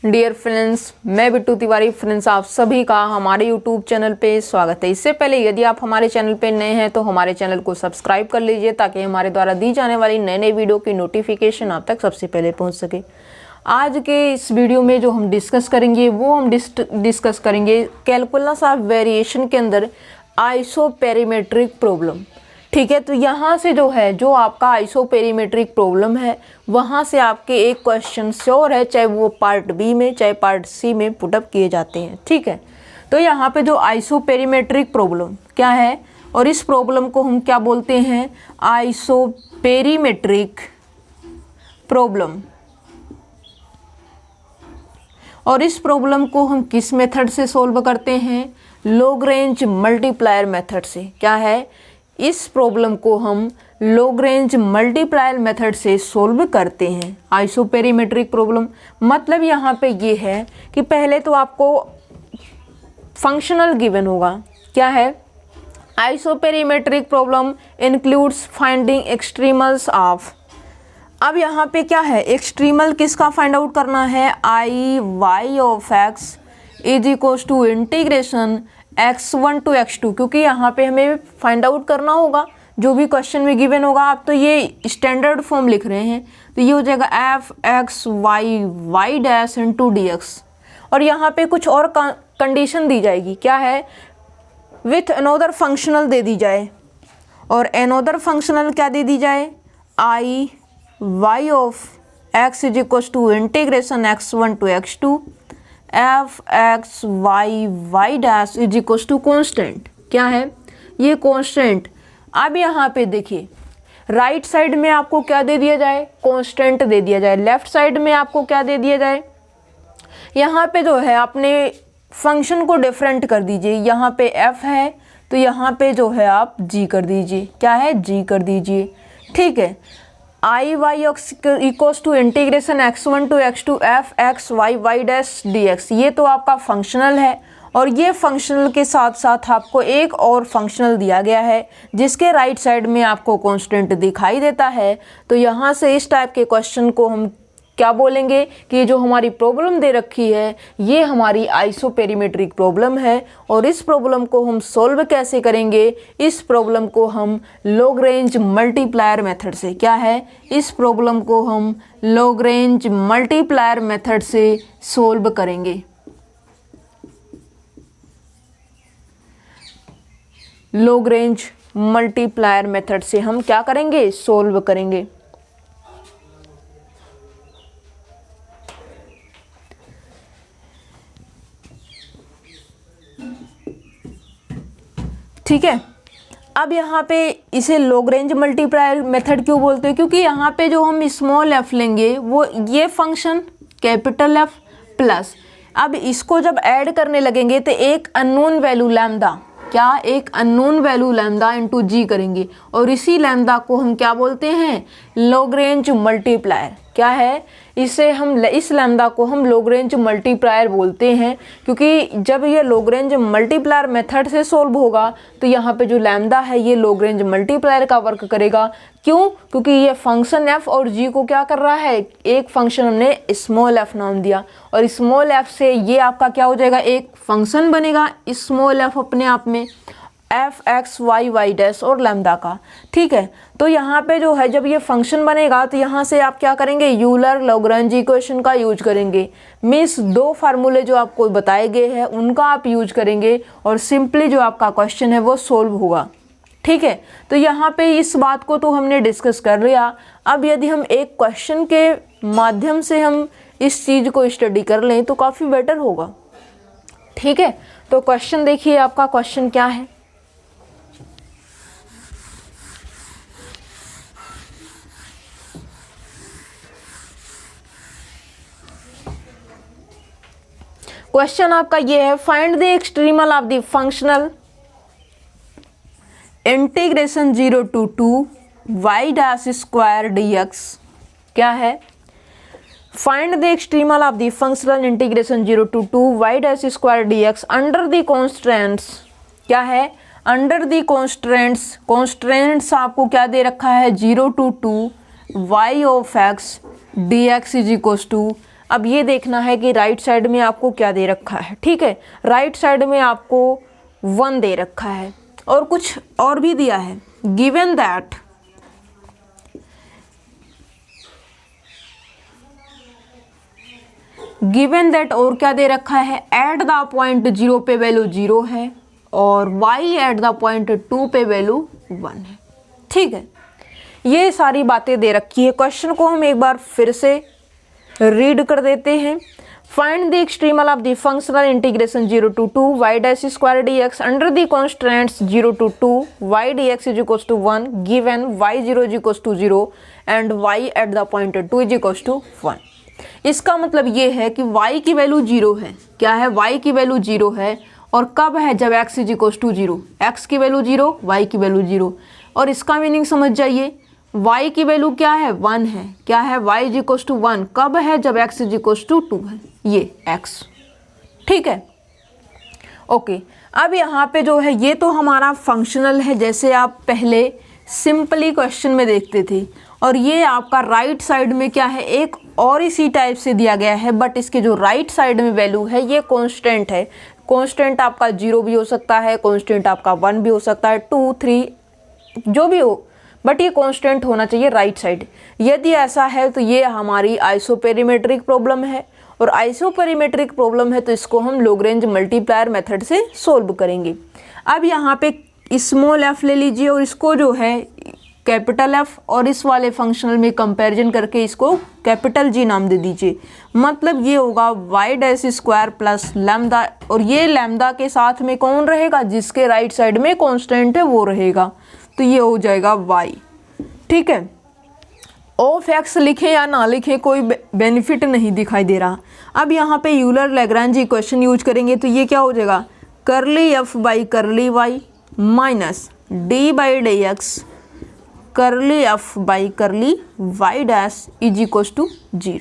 Dear friends, मैं Bittu Tiwari. Friends, आप सभी का हमारे यूट्यूब चैनल पे स्वागत है। इससे पहले यदि आप हमारे चैनल पे नए हैं तो हमारे चैनल को सब्सक्राइब कर लीजिए ताकि हमारे द्वारा दी जाने वाली नए नए वीडियो की नोटिफिकेशन आप तक सबसे पहले पहुंच सके। आज के इस वीडियो में जो हम डिस्कस करेंगे वो हम डिस्कस करेंगे कैलकुलस ऑफ वेरिएशन के अंदर आइसोपेरीमेट्रिक प्रॉब्लम। ठीक है, तो यहाँ से जो है जो आपका आइसोपेरीमेट्रिक प्रॉब्लम है वहाँ से आपके एक क्वेश्चन श्योर है, चाहे वो पार्ट बी में चाहे पार्ट सी में पुटअप किए जाते हैं। ठीक है, तो यहाँ पे जो आइसोपेरीमेट्रिक प्रॉब्लम क्या है और इस प्रॉब्लम को हम क्या बोलते हैं, आइसोपेरीमेट्रिक प्रॉब्लम। और इस प्रॉब्लम को हम किस मेथड से सॉल्व करते हैं, लॉग्रेंज मल्टीप्लायर मेथड से। क्या है, इस प्रॉब्लम को हम लॉग्रेंज मल्टीप्लायर मेथड से सॉल्व करते हैं आइसोपेरीमेट्रिक प्रॉब्लम। मतलब यहाँ पे ये है कि पहले तो आपको फंक्शनल गिवन होगा। क्या है, आइसोपेरीमेट्रिक प्रॉब्लम इंक्लूड्स फाइंडिंग एक्सट्रीमल्स ऑफ। अब यहाँ पे क्या है, एक्सट्रीमल किसका फाइंड आउट करना है, I y of x is equals to integration x1 to x2, क्योंकि यहाँ पे हमें फाइंड आउट करना होगा जो भी क्वेश्चन में गिवन होगा। आप तो ये स्टैंडर्ड फॉर्म लिख रहे हैं तो ये हो जाएगा f x y y dash into D x. और यहाँ पे कुछ और कंडीशन दी जाएगी। क्या है, विथ अनोदर फंक्शनल दे दी जाए। और अनोदर फंक्शनल क्या दे दी जाए, I y of x is equals to integration x1 to x2 f x y y dash is equals to constant. क्या है, ये कॉन्स्टेंट। अब यहाँ पे देखिए, राइट साइड में आपको क्या दे दिया जाए, कॉन्स्टेंट दे दिया जाए। लेफ्ट साइड में आपको क्या दे दिया जाए, यहाँ पे जो है अपने फंक्शन को डिफरेंट कर दीजिए। यहाँ पे एफ है तो यहाँ पे जो है आप जी कर दीजिए। क्या है, जी कर दीजिए। ठीक है, I y x equals to integration x1 to x2 f x y y dash d x. ये तो आपका फंक्शनल है और ये फंक्शनल के साथ साथ आपको एक और फंक्शनल दिया गया है जिसके राइट साइड में आपको कांस्टेंट दिखाई देता है। तो यहाँ से इस टाइप के क्वेश्चन को हम क्या बोलेंगे कि जो हमारी प्रॉब्लम दे रखी है ये हमारी आइसोपेरीमेट्रिक प्रॉब्लम है। और इस प्रॉब्लम को हम सॉल्व कैसे करेंगे, इस प्रॉब्लम को हम लॉग्रेंज मल्टीप्लायर मेथड से। क्या है, इस प्रॉब्लम को हम लॉग्रेंज मल्टीप्लायर मेथड से सॉल्व करेंगे। लॉग्रेंज मल्टीप्लायर मेथड से हम क्या करेंगे, सॉल्व करेंगे। ठीक है, अब यहाँ पे इसे लॉग्रेंज मल्टीप्लायर मेथड क्यों बोलते हैं, क्योंकि यहाँ पे जो हम स्मॉल एफ लेंगे वो ये फंक्शन कैपिटल एफ प्लस, अब इसको जब ऐड करने लगेंगे तो एक अननोन वैल्यू लैम्डा, क्या, एक अननोन वैल्यू लैम्डा इंटू जी करेंगे और इसी लैम्डा को हम क्या बोलते हैं, लॉग्रेंज मल्टीप्लायर। क्या है, इसे हम इस लैम्डा को हम लॉग्रेंज मल्टीप्लायर बोलते हैं क्योंकि जब ये लॉग्रेंज मल्टीप्लायर मेथड से सॉल्व होगा तो यहाँ पे जो लैम्डा है ये लॉग्रेंज मल्टीप्लायर का वर्क करेगा। क्यों, क्योंकि ये फंक्शन एफ और जी को क्या कर रहा है, एक फंक्शन हमने स्मॉल एफ नाम दिया और स्मॉल एफ से ये आपका क्या हो जाएगा, एक फंक्शन बनेगा स्मॉल एफ अपने आप में, f x y y dash और लैम्डा का। ठीक है, तो यहाँ पे जो है जब ये फंक्शन बनेगा तो यहाँ से आप क्या करेंगे, यूलर लॉग्रेंज इक्वेशन का यूज करेंगे। मीन्स दो फार्मूले जो आपको बताए गए हैं उनका आप यूज करेंगे और सिंपली जो आपका क्वेश्चन है वो सोल्व होगा। ठीक है, तो यहाँ पे इस बात को तो हमने डिस्कस कर लिया। अब यदि हम एक क्वेश्चन के माध्यम से हम इस चीज़ को स्टडी कर लें तो काफ़ी बेटर होगा। ठीक है, तो क्वेश्चन देखिए, आपका क्वेश्चन क्या है। क्वेश्चन आपका ये है, find the extremal of the functional integration 0 to 2 y dash square d x. क्या है, find the extremal of the functional integration 0 to 2 y dash square d x under the constants. क्या है, under the constants. Constants आपको क्या दे रखा है, 0 to 2 y of x d x is equals to अब ये देखना है कि राइट साइड में आपको क्या दे रखा है। ठीक है, राइट साइड में आपको 1 दे रखा है और कुछ और भी दिया है। गिवन दैट और क्या दे रखा है, एट द पॉइंट 0 पे वैल्यू 0 है और y एट द पॉइंट 2 पे वैल्यू 1 है। ठीक है, ये सारी बातें दे रखी है। क्वेश्चन को हम एक बार फिर से रीड कर देते हैं। Find the extremal of the functional integration 0 to 2 y dash square dx under the constants 0 to 2 y dx is equals to 1 given y0 is equals to 0 and y at the point 2 is equals to 1। इसका मतलब ये है कि y की value 0 है। क्या है, y की वैल्यू 0 है और कब है, जब x is equals to 0। x की वैल्यू 0, y की वैल्यू 0। और इसका मीनिंग समझ जाइए, y की वैल्यू क्या है, 1 है। क्या है, y इज इक्वल्स टू 1 कब है, जब x इज इक्वल्स टू 2 है, ये x। ठीक है, ओके। अब यहाँ पे जो है ये तो हमारा फंक्शनल है, जैसे आप पहले सिंपली क्वेश्चन में देखते थे। और ये आपका राइट साइड में क्या है, एक और इसी टाइप से दिया गया है, बट इसके जो राइट साइड में वैल्यू है ये कांस्टेंट है। कांस्टेंट आपका 0 भी हो सकता है, कांस्टेंट आपका 1 भी हो सकता है, 2, 3 जो भी हो, बट ये कांस्टेंट होना चाहिए राइट साइड। यदि ऐसा है तो ये हमारी आइसोपेरिमेट्रिक प्रॉब्लम है, और आइसोपेरिमेट्रिक प्रॉब्लम है तो इसको हम लॉग्रेंज मल्टीप्लायर मेथड से सोल्व करेंगे। अब यहाँ पे स्मॉल एफ ले लीजिए और इसको जो है कैपिटल एफ, और इस वाले फंक्शनल में कंपैरिजन करके इसको कैपिटल जी नाम दे दीजिए। मतलब ये होगा y dash square plus lambda, और ये लैम्डा के साथ में कौन रहेगा, जिसके राइट साइड में कांस्टेंट है वो रहेगा, तो ये हो जाएगा y। ठीक है, ऑफ एक्स लिखें या ना लिखें कोई बेनिफिट नहीं दिखाई दे रहा। अब यहाँ पे यूलर लैग्रांज इक्वेशन यूज करेंगे तो ये क्या हो जाएगा, curly f by curly y minus d by d x curly f by curly y dash is equals to 0।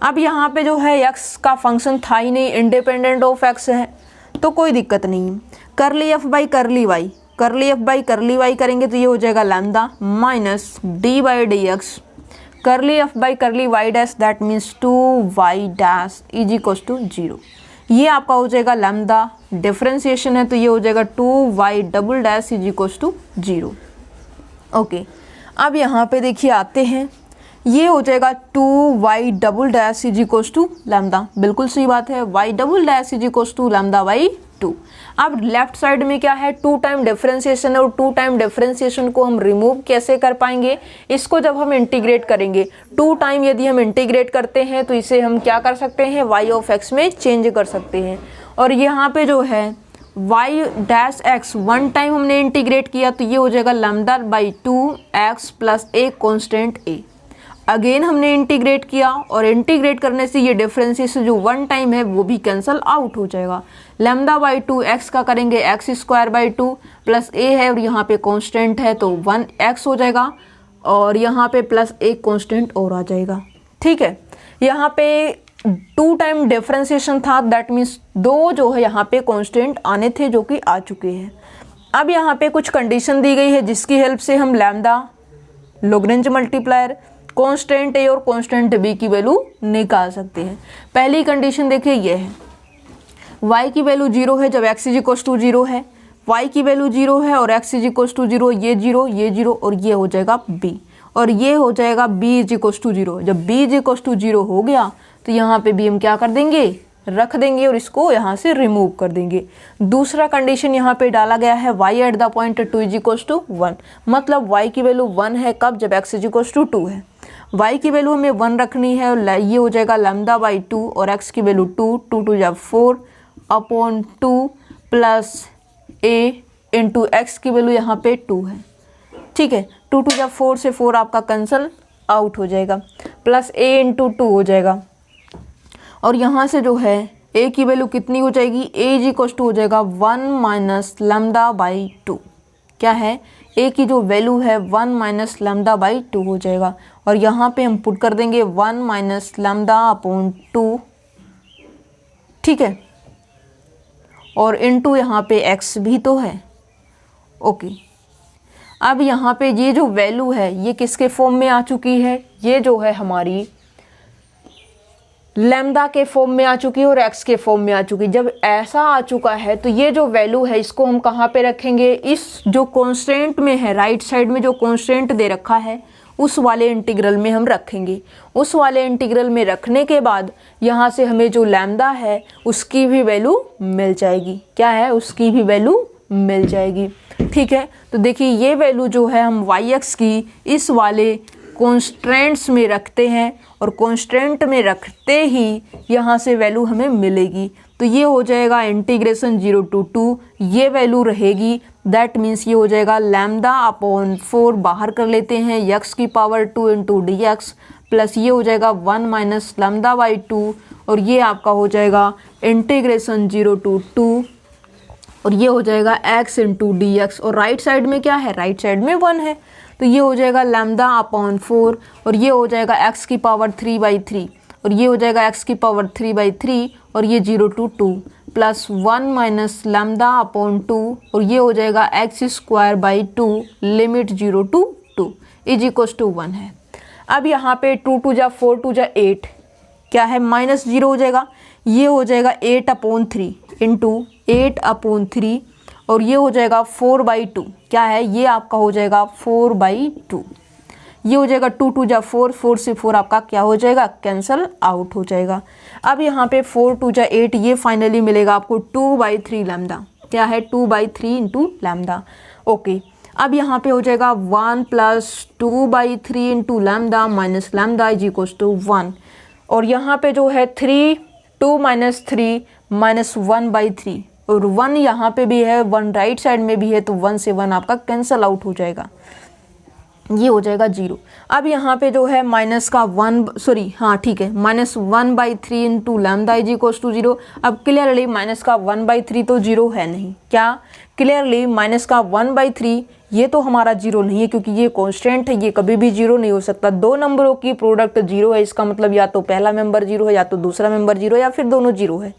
अब यहाँ पे जो है x का फंक्शन था ही नहीं, इंडिपेंडेंट ऑफ x है, तो कोई दिक्कत नहीं है। Curly f by curly y, curly f by curly y करेंगे तो ये हो जाएगा lambda minus d by d x curly f by curly y dash that means 2y dash is equals to 0। ये आपका हो जाएगा लैम्डा, डिफरेंशिएशन है तो ये हो जाएगा 2y double dash is equals to 0। Okay, अब यहाँ पे देखिए आते हैं, ये हो जाएगा 2y double dash is equals to lambda, बिल्कुल सही बात है, y double dash is equals to lambda by 2। अब लेफ्ट साइड में क्या है, 2 टाइम डिफरेंशिएशन है, और 2 टाइम डिफरेंशिएशन को हम रिमूव कैसे कर पाएंगे, इसको जब हम इंटीग्रेट करेंगे 2 टाइम यदि हम इंटीग्रेट करते हैं तो इसे हम क्या कर सकते हैं, y ऑफ x में चेंज कर सकते हैं। और यहाँ पे जो है y डैश x 1 टाइम हमने इंटीग्रेट किया तो ये हो जाएगा लैम्डा बाई 2x प्लस एक कॉन्स्टेंट a। अगेन हमने इंटीग्रेट किया और इंटीग्रेट करने से ये डिफरेंशिएशन जो 1 टाइम है वो भी कैंसल आउट हो जाएगा। लैम्डा बाई 2 x का करेंगे x square by 2 plus a है और यहाँ पे कांस्टेंट है तो 1x हो जाएगा, और यहाँ पे प्लस एक कांस्टेंट और आ जाएगा। ठीक है, यहाँ पे 2 टाइम डिफरेंशिएशन था, दैट मीन्स 2 जो है यहाँ पे कांस्टेंट आने थे जो कि आ चुके हैं। अब यहाँ पे कुछ कंडीशन दी गई है जिसकी हेल्प से हम लैम्डा लॉग्रेंज मल्टीप्लायर कांस्टेंट a और कांस्टेंट b की वैल्यू निकाल सकते हैं। पहली कंडीशन देखिए ये है, y की वैल्यू 0 है जब x इज इक्वल्स टू 0 है, y की वैल्यू 0 है और x इज इक्वल्स टू 0, ये 0 और ये हो जाएगा b, और ये हो जाएगा b इज इक्वल्स टू 0। जब b इज इक्वल्स टू 0 हो गया तो यहाँ पे b हम क्या कर देंगे, रख देंगे और इसको यहाँ से रिमूव कर देंगे। दूसरा कंडीशन यहाँ पे डाला गया है y at the point 2 is equals to 1, मतलब y की वैल्यू 1 है कब, जब x इज इक्वल्स टू 2 है। y की वैल्यू हमें 1 रखनी है और ये हो जाएगा लैम्डा बाई 2 और x की वैल्यू 2 2 जब 4 upon 2 plus a into x की वैल्यू यहाँ पे 2 है। ठीक है, 2 जब 4 से 4 आपका कैंसल आउट हो जाएगा, प्लस a इंटू 2 हो जाएगा, और यहाँ से जो है a की वैल्यू कितनी हो जाएगी, a इज इक्वल टू हो जाएगा 1 माइनस लैम्डा बाई 2। क्या है, a की जो वैल्यू है 1 माइनस लैम्डा बाई 2 हो जाएगा, और यहाँ पे हम पुट कर देंगे 1 माइनस लैम्डा अपॉन 2। ठीक है, और इनटू यहाँ पे x भी तो है। ओके, अब यहाँ पे ये जो वैल्यू है ये किसके फॉर्म में आ चुकी है, ये जो है हमारी लैम्डा के फॉर्म में आ चुकी है और एक्स के फॉर्म में आ चुकी है। जब ऐसा आ चुका है तो ये जो वैल्यू है इसको हम कहाँ पे रखेंगे, इस जो कांस्टेंट में है, राइट साइड में जो कांस्टेंट दे रखा है उस वाले इंटीग्रल में हम रखेंगे। उस वाले इंटीग्रल में रखने के बाद यहाँ से हमें जो लैम्डा है उसकी भी वैल्यू मिल जाएगी। क्या है, उसकी भी वैल्यू मिल जाएगी। ठीक है, तो देखिए ये वैल्यू जो है हम वाई एक्स की इस वाले कॉन्स्टेंट्स में रखते हैं और कॉन्स्टेंट में रखते ही यहाँ से वैल्यू हमें मिलेगी। तो ये हो जाएगा इंटीग्रेशन 0 to 2, ये वैल्यू रहेगी। दैट मीन्स ये हो जाएगा लैम्डा अपॉन 4 बाहर कर लेते हैं, x की power 2 into D x, plus ये हो जाएगा 1 माइनस लैम्डा बाई 2, और ये आपका हो जाएगा इंटीग्रेशन 0 to 2, और ये हो जाएगा x इंटू डी एक्स। और राइट साइड में क्या है, राइट साइड में 1 है, तो ये हो जाएगा लैम्डा अपॉन 4, और ये हो जाएगा x की पावर 3/3, और ये हो जाएगा x की पावर 3/3, और ये 0 to 2 plus 1 minus lambda upon 2, और ये हो जाएगा x²/2 limit 0 to 2 is equals to 1 है। अब यहाँ पे 2 2 जा 4 2 जा 8 क्या है, -0 हो जाएगा। ये हो जाएगा 8/3 इंटू 8/3, और ये हो जाएगा 4/2। क्या है, ये आपका हो जाएगा 4/2। ये हो जाएगा 2 2 जा 4, 4 से 4 आपका क्या हो जाएगा, कैंसल आउट हो जाएगा। अब यहाँ पे 4 2 जा 8, ये फाइनली मिलेगा आपको 2/3 लैम्डा। क्या है, 2/3 इंटू लैम्डा। ओके, अब यहाँ पे हो जाएगा 1 plus 2/3 into lambda minus lambda is equals to 1, और यहाँ पे जो है 3 2 माइनस 3 माइनस 1/3, और 1 यहाँ पे भी है, 1 राइट साइड में भी है, तो 1 से 1 आपका कैंसल आउट हो जाएगा, ये हो जाएगा 0। अब यहाँ पे जो है माइनस का 1 सॉरी हाँ ठीक है, -1/3 into lambda is equals to 0। अब क्लियरली माइनस का 1/3 तो 0 है नहीं। क्या, क्लियरली माइनस का 1/3 ये तो हमारा 0 नहीं है, क्योंकि ये कांस्टेंट है, ये कभी भी 0 नहीं हो सकता। दो नंबरों की प्रोडक्ट 0 है, इसका मतलब या तो पहला मेंबर 0 है, या तो दूसरा मेंबर 0 है, या फिर दोनों 0 है।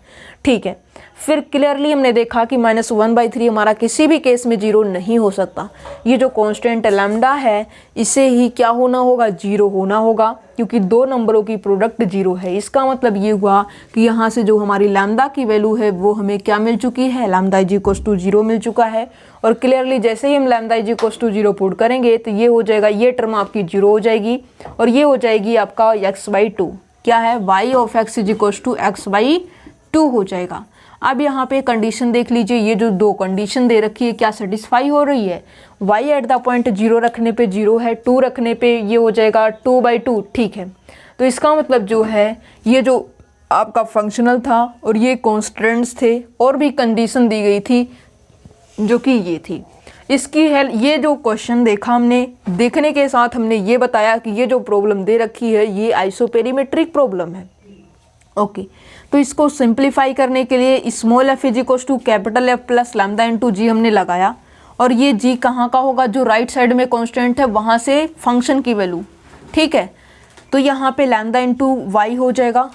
ठीक है, फिर क्लियरली हमने देखा कि -1/3 हमारा किसी भी केस में 0 नहीं हो सकता। ये जो कांस्टेंट लैम्डा है इसे ही क्या होना होगा, 0 होना होगा, क्योंकि दो नंबरों की प्रोडक्ट 0 है। इसका मतलब ये हुआ कि यहाँ से जो हमारी लैम्डा की वैल्यू है वो हमें क्या मिल चुकी है, लैम्डा इज इक्वल्स टू 0 मिल चुका है। और क्लियरली जैसे ही हम lambda is equals to 0 put करेंगे तो ये हो जाएगा, ये टर्म आपकी 0 हो जाएगी, और ये हो जाएगी आपका x/2। क्या है, y of x is equals to x/2 हो जाएगा। अब यहाँ पे कंडीशन देख लीजिए, ये जो दो कंडीशन दे रखी है क्या सेटिस्फाई हो रही है। y एट द पॉइंट 0 रखने पे 0 है, 2 रखने पे ये हो जाएगा 2/2। ठीक है, तो इसका मतलब जो है ये जो आपका फंक्शनल था और ये कॉन्स्टेंट्स थे और भी कंडीशन दी गई थी जो कि ये थी। इसकी हेल्प, ये जो क्वेश्चन देखा हमने, देखने के साथ हमने ये बताया कि ये जो प्रॉब्लम दे रखी है ये आइसोपेरीमेट्रिक प्रॉब्लम है। ओके, तो इसको सिंप्लीफाई करने के लिए small f is equals to capital F plus lambda into g हमने लगाया, और ये g कहाँ का होगा, जो राइट साइड में कांस्टेंट है वहाँ से फंक्शन की वैल्यू। ठीक है, तो यहाँ पे लैम्डा इंटू वाई हो जाएगा।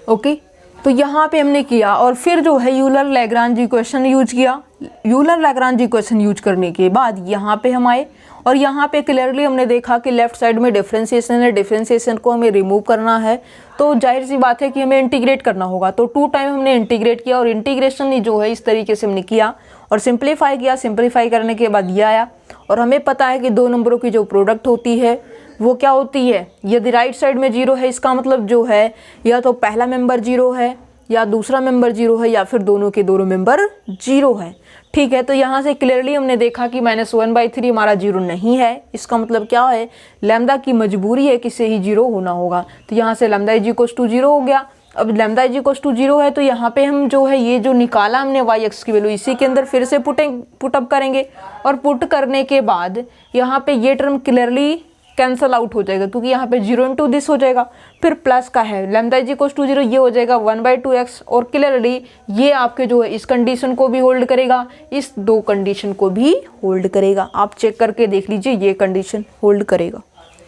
ओके, तो यहाँ पे हमने किया, और फिर जो है यूलर लैग्रांज इक्वेशन यूज किया। यूलर लैग्रांज इक्वेशन यूज करने के बाद यहाँ पे हम आए, और यहाँ पे क्लियरली हमने देखा कि लेफ्ट साइड में डिफरेंशिएशन है, डिफरेंशिएशन को हमें रिमूव करना है, तो जाहिर सी बात है कि हमें इंटीग्रेट करना होगा। तो 2 टाइम हमने इंटीग्रेट किया, और इंटीग्रेशन जो है इस तरीके से हमने किया और सिंप्लीफाई किया। सिंप्लीफाई करने के बाद ये आया, और हमें पता है कि दो नंबरों की जो प्रोडक्ट होती है वो क्या होती है, यदि राइट साइड में 0 है इसका मतलब जो है या तो पहला मेंबर 0 है, या दूसरा मेंबर 0 है, या फिर दोनों के दोनों मेंबर 0 है। ठीक है, तो यहाँ से क्लियरली हमने देखा कि -1/3 हमारा 0 नहीं है। इसका मतलब क्या है, लैम्डा की मजबूरी है कि इसे ही 0 होना होगा। तो यहाँ से लैम्डा इज इक्वल्स टू 0 हो गया। अब लैम्डा इज इक्वल्स टू 0 है, तो यहाँ पे हम जो है ये जो निकाला हमने y x की वैल्यू, इसी के अंदर फिर से पुटअप करेंगे, और पुट करने के बाद यहाँ पे ये टर्म क्लियरली कैंसल आउट हो जाएगा, क्योंकि यहाँ पे 0 इंटू दिस हो जाएगा। फिर प्लस का है लैम्डा इज इक्वल्स टू 0, ये हो जाएगा 1/2x, और क्लियरली ये आपके जो है इस कंडीशन को भी होल्ड करेगा, इस दो कंडीशन को भी होल्ड करेगा। आप चेक करके देख लीजिए, ये कंडीशन होल्ड करेगा।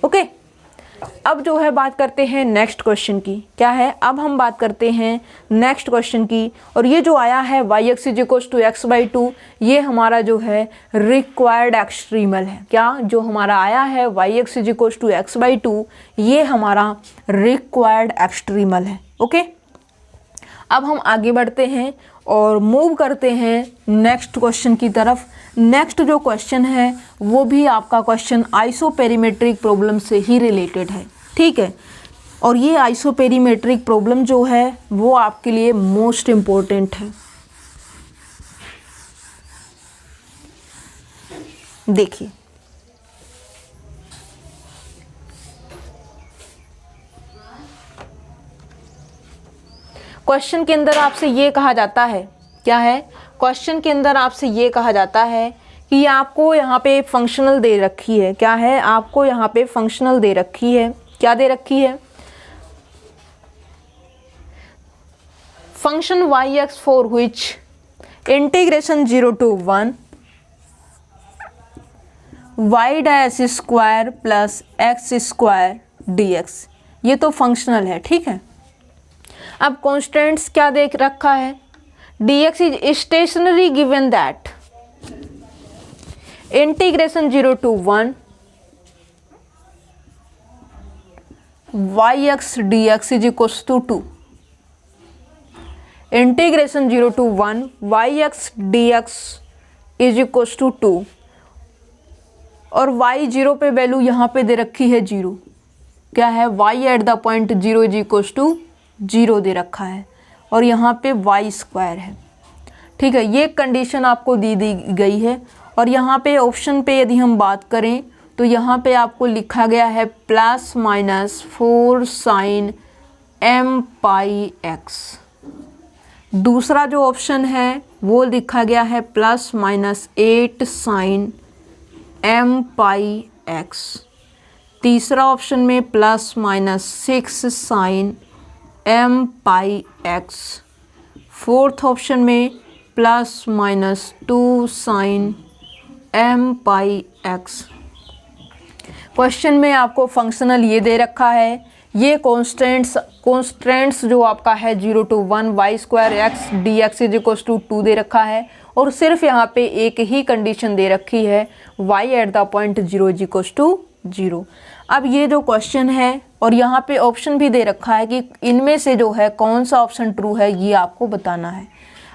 ओके, अब जो है बात करते हैं नेक्स्ट क्वेश्चन की। क्या है, अब हम बात करते हैं नेक्स्ट क्वेश्चन की। और ये जो आया है yx = x/2, ये हमारा जो है रिक्वायर्ड एक्सट्रीमल है। क्या, जो हमारा आया है yx = x/2, ये हमारा रिक्वायर्ड एक्सट्रीमल है। ओके, अब हम आगे बढ़ते हैं और मूव करते हैं नेक्स्ट क्वेश्चन की तरफ। नेक्स्ट जो क्वेश्चन है वो भी आपका क्वेश्चन आइसोपेरीमेट्रिक प्रॉब्लम से ही रिलेटेड है। ठीक है, और ये आइसोपेरीमेट्रिक प्रॉब्लम जो है वो आपके लिए मोस्ट इम्पोर्टेंट है। देखिए, क्वेश्चन के अंदर आपसे ये कहा जाता है, क्या है, क्वेश्चन के अंदर आपसे ये कहा जाता है कि आपको यहाँ पे फंक्शनल दे रखी है। क्या है, आपको यहाँ पे फंक्शनल दे रखी है। क्या दे रखी है, function yx for which integration 0 to 1 y' plus x² dx, ये तो फंक्शनल है। ठीक है, अब कॉन्स्टेंट्स क्या देख रखा है, dx is stationary given that integration 0 to 1 yx dx is equals to 2। Integration 0 to 1 yx dx is equals to 2, और y 0 पे वैल्यू यहाँ पे दे रखी है 0। क्या है, y at the point 0 is equals to 0 दे रखा है, और यहाँ पे y² है। ठीक है, ये कंडीशन आपको दी गई है। और यहाँ पे ऑप्शन पे यदि हम बात करें तो यहाँ पे आपको लिखा गया है ±4 sin mπx। दूसरा जो ऑप्शन है वो लिखा गया है ±8 sin mπx। तीसरा ऑप्शन में ±6 sin mπx। फोर्थ ऑप्शन में ±2 sin mπx। क्वेश्चन में आपको फंक्शनल ये दे रखा है, ये कॉन्स्टेंट्स जो आपका है 0 to 1 y² x dx is equals to 2 दे रखा है, और सिर्फ यहाँ पे एक ही कंडीशन दे रखी है y at the point 0 is equals to 0। अब ये जो क्वेश्चन है और यहाँ पे ऑप्शन भी दे रखा है कि इनमें से जो है कौन सा ऑप्शन ट्रू है, ये आपको बताना है।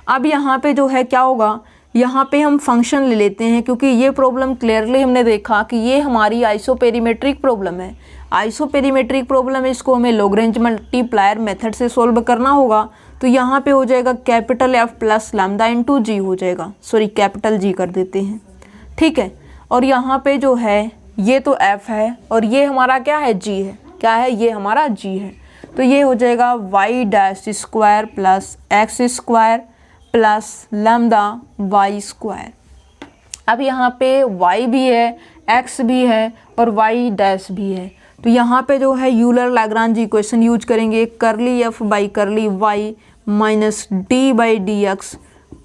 अब यहाँ पे जो है क्या होगा, यहाँ पे हम फंक्शन ले लेते हैं, क्योंकि ये प्रॉब्लम क्लियरली हमने देखा कि ये हमारी आइसोपेरीमेट्रिक प्रॉब्लम है। आइसोपेरीमेट्रिक प्रॉब्लम है, इसको हमें लॉग्रेंज मल्टीप्लायर मेथड से सॉल्व करना होगा। तो यहाँ पे हो जाएगा capital F plus lambda into g हो जाएगा, सॉरी कैपिटल G कर देते हैं। ठीक है, और यहाँ पे जो है ये तो F है और ये हमारा क्या है, G है। क्या है, ये हमारा G है। तो ये हो जाएगा y' plus x² plus lambda y²। अब यहाँ पे y भी है, x भी है और y' भी है। तो यहाँ पे जो है यूलर लाग्रांज इक्वेशन यूज करेंगे, curly f by curly y minus d by dx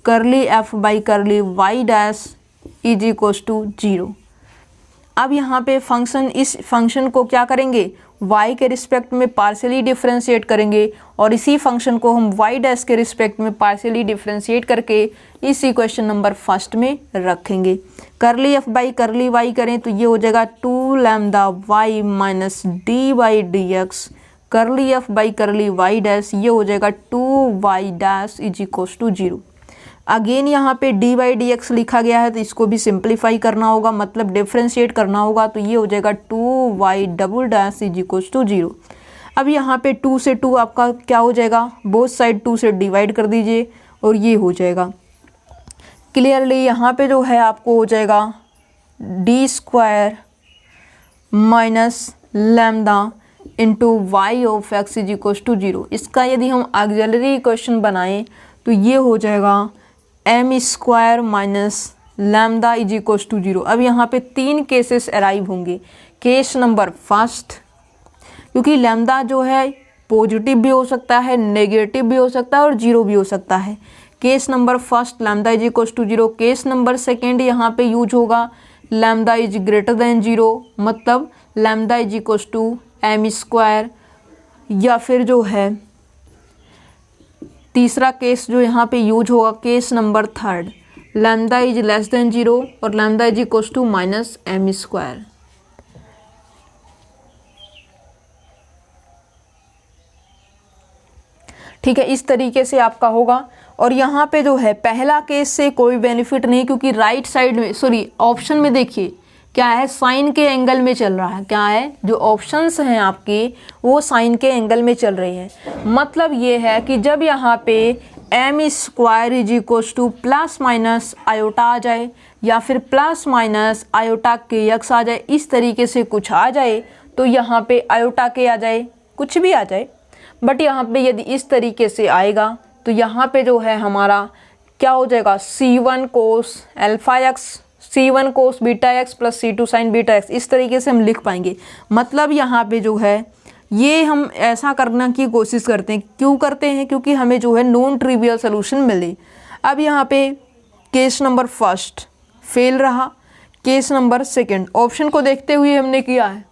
curly f by curly y' is equals to 0। अब यहाँ पे फंक्शन, इस फंक्शन को क्या करेंगे, y के रिस्पेक्ट में पार्शियली डिफरेंशिएट करेंगे, और इसी फंक्शन को हम y' के रिस्पेक्ट में पार्शियली डिफरेंशिएट करके इस इक्वेशन नंबर फर्स्ट में रखेंगे। करली f बाई करली y करें तो ये हो जाएगा 2 lambda y minus d by dx curly f by curly y', ये हो जाएगा 2y' is equals to 0। Again यहाँ पे d बाई dx लिखा गया है, तो इसको भी सिंप्लीफाई करना होगा, मतलब डिफरेंशिएट करना होगा। तो ये हो जाएगा 2y' इज इक्वल्स टू 0। अब यहाँ पे 2 से 2 आपका क्या हो जाएगा, बोथ साइड 2 से डिवाइड कर दीजिए और ये हो जाएगा। क्लियरली यहाँ पे जो है आपको हो जाएगा d² minus lambda into y of x is equals to 0। इसका यदि हम ऑक्सिलरी इक्वेशन बनाएं तो ये हो जाएगा m² minus lambda is equals to 0। अब यहाँ पे 3 केसेस अराइव होंगे। केस नंबर फर्स्ट, क्योंकि लैम्डा जो है पॉजिटिव भी हो सकता है, नेगेटिव भी हो सकता है और 0 भी हो सकता है। Case number first lambda is equals to 0। Case number second यहाँ पे यूज होगा लैम्डा इज ग्रेटर देन 0, मतलब lambda is equals to M square, या फिर जो है तीसरा केस जो यहाँ पे यूज होगा, case number third, lambda is less than 0 और lambda is equals to minus M square. ठीक है, इस तरीके से आपका होगा। और यहाँ पे जो है पहला केस से कोई बेनिफिट नहीं, क्योंकि राइट साइड में, सॉरी ऑप्शन में देखिए क्या है, साइन के एंगल में चल रहा है। क्या है, जो ऑप्शंस हैं आपके वो साइन के एंगल में चल रही है। मतलब ये है कि जब यहाँ पे m square is equals to plus minus iota आ जाए, या फिर प्लस माइनस आयोटा के एक्स आ जाए, इस तरीके से कुछ आ जाए, तो यहाँ पे आयोटा के आ जाए, कुछ भी आ जाए, बट यहाँ पे यदि इस तरीके से आएगा तो यहाँ पे जो है हमारा क्या हो जाएगा, C1 cos alpha x, C1 cos beta x plus C2 sign beta x, इस तरीके से हम लिख पाएंगे। मतलब यहाँ पे जो है ये हम ऐसा करना की कोशिश करते हैं। क्यों करते हैं? क्योंकि हमें जो है नॉन ट्रिवियल सोल्यूशन मिले। अब यहाँ पे केस नंबर फर्स्ट फेल रहा, केस नंबर सेकेंड ऑप्शन को देखते हुए हमने किया है।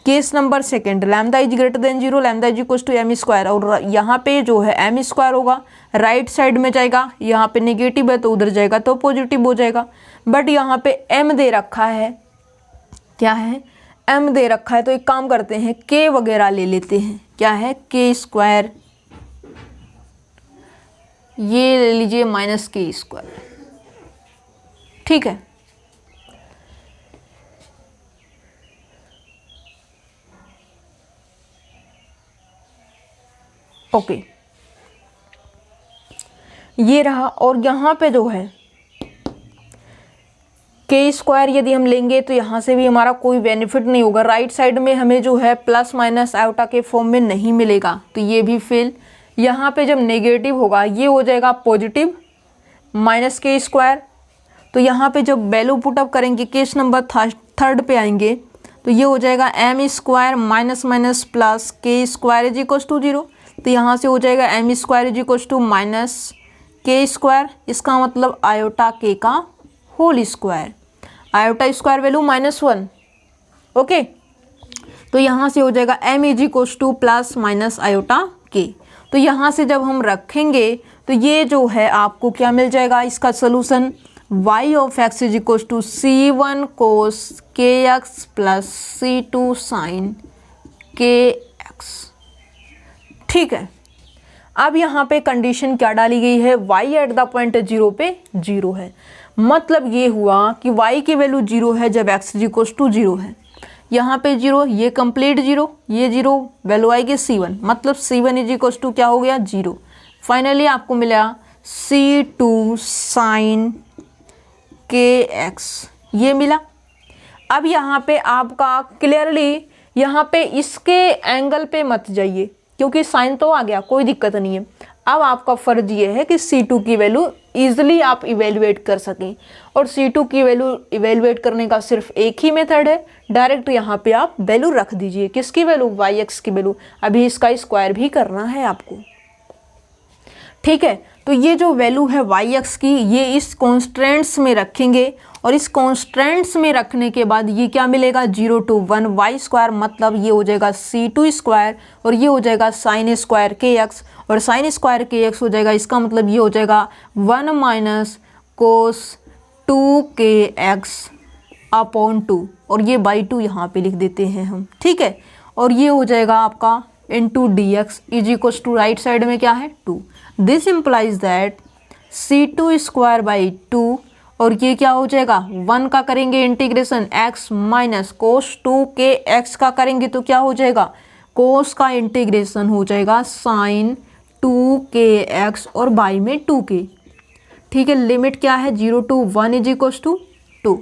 Case number second, lambda is greater than 0, lambda is equals to M square, और यहाँ पे जो है एम स्क्वायर होगा, राइट साइड में जाएगा, यहाँ पे नेगेटिव है तो उधर जाएगा तो पॉजिटिव हो जाएगा। बट यहाँ पे एम दे रखा है, क्या है, एम दे रखा है, तो एक काम करते हैं के वगैरह ले लेते हैं। क्या है, के स्क्वायर, ये ले लीजिए माइनस के स्क्वायर। ठीक है, ओके, ये रहा। और यहाँ पे जो है के स्क्वायर यदि हम लेंगे तो यहाँ से भी हमारा कोई बेनिफिट नहीं होगा। राइट साइड में हमें जो है प्लस माइनस आयोटा के फॉर्म में नहीं मिलेगा, तो ये भी फेल। यहाँ पे जब नेगेटिव होगा ये हो जाएगा पॉजिटिव माइनस के स्क्वायर, तो यहाँ पे जब वैल्यू पुटअप करेंगे केस नंबर थर्ड पे आएंगे तो ये हो जाएगा M square minus minus plus K square is equals to 0, तो यहाँ से हो जाएगा M square is equals to minus K square, इसका मतलब आयोटा के का whole square, iota square value -1। Okay, तो यहाँ से हो जाएगा M is equals to plus minus iota K. तो यहाँ से जब हम रखेंगे तो ये जो है आपको क्या मिल जाएगा, इसका solution y of x is equals to C1 cos K X plus C2 sine K X. ठीक है, अब यहाँ पे कंडीशन क्या डाली गई है, y एट द पॉइंट 0 पे 0 है। मतलब ये हुआ कि y की वैल्यू 0 है जब x इज इक्वल्स टू 0 है। यहाँ पे 0, ये कंप्लीट 0, ये 0, वैल्यू आएगी C1, मतलब C1 इज इक्वल्स टू क्या हो गया 0। फाइनली आपको मिला C2 साइन के एक्स, ये मिला। अब यहाँ पे आपका क्लियरली यहाँ पे इसके एंगल पे मत जाइए, क्योंकि साइन तो आ गया, कोई दिक्कत नहीं है। अब आपका फर्ज ये है कि C2 की वैल्यू ईजिली आप इवेल्युएट कर सकें, और C2 की वैल्यू इवेल्युएट करने का सिर्फ एक ही मेथड है, डायरेक्ट यहाँ पे आप वैल्यू रख दीजिए। किसकी वैल्यू, yx की वैल्यू। अभी इसका स्क्वायर भी करना है आपको। ठीक है, तो ये जो वैल्यू है yx की, ये इस कॉन्स्टेंट्स में रखेंगे, और इस कॉन्स्टेंट्स में रखने के बाद ये क्या मिलेगा 0 to 1 y स्क्वायर, मतलब ये हो जाएगा C2 स्क्वायर, और ये हो जाएगा साइन स्क्वायर के एक्स, और साइन स्क्वायर के एक्स हो जाएगा, इसका मतलब ये हो जाएगा 1 माइनस कोस 2 के एक्स अपॉन 2, और ये बाई 2 यहाँ पे लिख देते हैं हम। ठीक है, और ये हो जाएगा आपका into D x is equals to right side में क्या है 2। This implies that C2 square by 2, और ये क्या हो जाएगा 1 का करेंगे इंटीग्रेशन x माइनस कोस 2 के x का करेंगे तो क्या हो जाएगा, कोस का इंटीग्रेशन हो जाएगा साइन 2 के x और बाई में 2 के। ठीक है, लिमिट क्या है 0 to 1 इज इक्वल्स टू 2।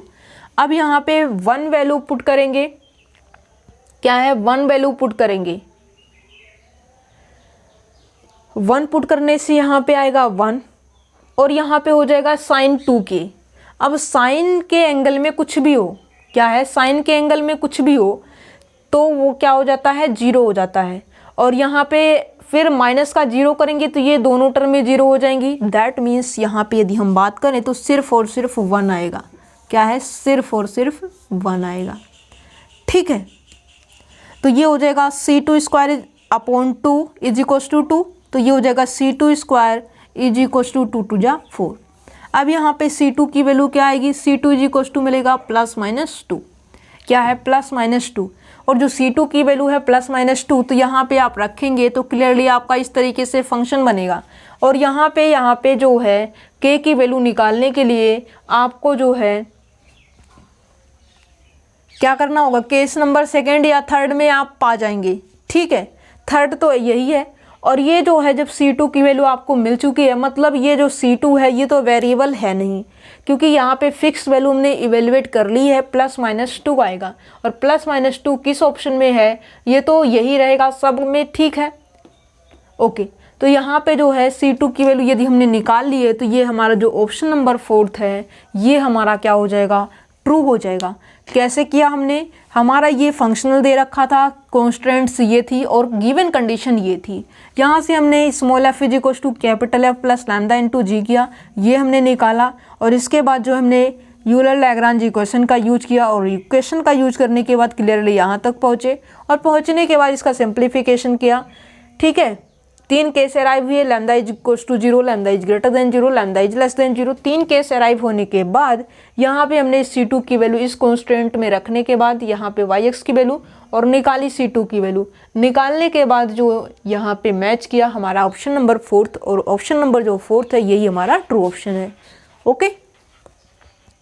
अब यहाँ पे 1 वैल्यू पुट करेंगे, क्या है 1 वैल्यू पुट करेंगे, 1 पुट करने से यहाँ पे आएगा 1, और यहाँ पे हो जाएगा साइन 2 के। अब साइन के एंगल में कुछ भी हो, क्या है साइन के एंगल में कुछ भी हो तो वो क्या हो जाता है 0 हो जाता है, और यहाँ पे फिर माइनस का 0 करेंगे तो ये दोनों टर्म में 0 हो जाएंगी। दैट मीन्स यहाँ पे यदि हम बात करें तो सिर्फ और सिर्फ 1 आएगा, क्या है सिर्फ और सिर्फ 1 आएगा। ठीक है, तो ये हो जाएगा C2 square upon 2 is equals to 2, तो ये हो जाएगा C2 square is equals to 2 2 जा 4। अब यहाँ पे C2 की वैल्यू क्या आएगी, C2 इज इक्वस टू मिलेगा +-2, क्या है +-2, और जो C2 की वैल्यू है +-2, तो यहाँ पे आप रखेंगे तो क्लियरली आपका इस तरीके से फंक्शन बनेगा। और यहाँ पे जो है K की वैल्यू निकालने के लिए आपको जो है क्या करना होगा, केस नंबर सेकंड या थर्ड में आप पा जाएंगे, ठीक है, थर्ड तो यही है। और ये जो है जब C2 की वैल्यू आपको मिल चुकी है, मतलब ये जो C2 है ये तो वेरिएबल है नहीं, क्योंकि यहाँ पे फिक्स वैल्यू हमने इवेल्युएट कर ली है, +-2 आएगा। और +-2 किस ऑप्शन में है, ये तो यही रहेगा सब में, ठीक है, ओके। तो यहाँ पे जो है C2 की वैल्यू यदि हमने निकाल ली है तो ये हमारा जो ऑप्शन नंबर 4 है ये हमारा क्या हो जाएगा, ट्रू हो जाएगा। कैसे किया हमने, हमारा ये फंक्शनल दे रखा था, कॉन्स्टेंट्स ये थी और गिवन कंडीशन ये थी। यहाँ से हमने small f is equal to capital F plus lambda into g किया, ये हमने निकाला। और इसके बाद जो हमने यूलर लैग्रांज इक्वेशन का यूज किया और इक्वेशन का यूज करने के बाद क्लियरली यहाँ तक पहुँचे, और पहुँचने के बाद इसका सिंप्लीफिकेशन किया, ठीक है। 3 केस अराइव हुए, lambda is equals to 0, lambda is greater than 0, lambda is less than 0। 3 case arrive होने के बाद यहाँ पे हमने C2 की वैल्यू इस कॉन्स्टेंट में रखने के बाद यहाँ पे yx की वैल्यू और निकाली C2 की वैल्यू। निकालने के बाद जो यहाँ पे मैच किया हमारा ऑप्शन नंबर 4, और ऑप्शन नंबर जो 4 है यही हमारा ट्रू ऑप्शन है, ओके।